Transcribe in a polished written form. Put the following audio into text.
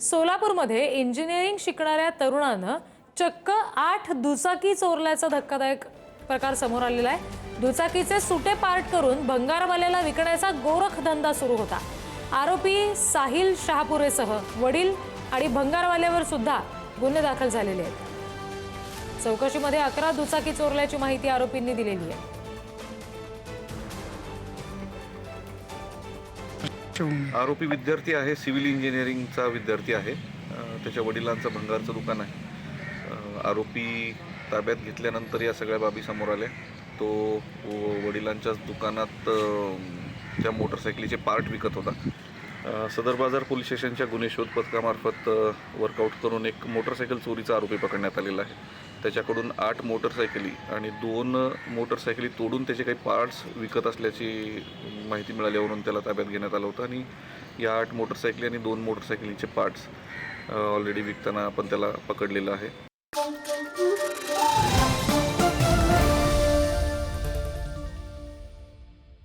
सोलापूरमध्ये इंजिनिअरिंग शिकणाऱ्या तरुणानं चक्क 8 दुचाकी चोरल्याचा धक्कादायक प्रकार समोर आलेला आहे। दुचाकीचे सुटे पार्ट करून भंगारवाल्याला विकण्याचा गोरखधंदा सुरू होता। आरोपी साहिल शहापुरेसह वडील आणि भंगारवाल्यावर सुद्धा गुन्हे दाखल झालेले आहेत। चौकशीमध्ये 11 दुचाकी चोरल्याची माहिती आरोपींनी दिलेली आहे। आरोपी विद्यार्थी आहे, सिव्हिल इंजिनिअरिंगचा विद्यार्थी आहे। त्याच्या वडिलांचं भंगारचं दुकान आहे। आरोपी ताब्यात घेतल्यानंतर या सगळ्या बाबी समोर आल्या। तो वडिलांच्याच दुकानात त्या मोटरसायकलीचे पार्ट विकत होता। सदर बाजार पोलीस स्टेशनच्या गुन्हे शोध पथकामार्फत वर्कआउट करून एक मोटरसायकल चोरीचा आरोपी पकडण्यात आलेला आहे। त्याच्याकडून 8 मोटरसायकली आणि 2 मोटरसायकली तोडून त्याचे काही पार्ट्स विकत असल्याची माहिती मिळाल्यावरून त्याला ताब्यात घेण्यात आलं होतं आणि या 8 मोटरसायकली आणि 2 मोटरसायकलीचे पार्ट्स ऑलरेडी विकताना आपण त्याला पकडलेलं आहे।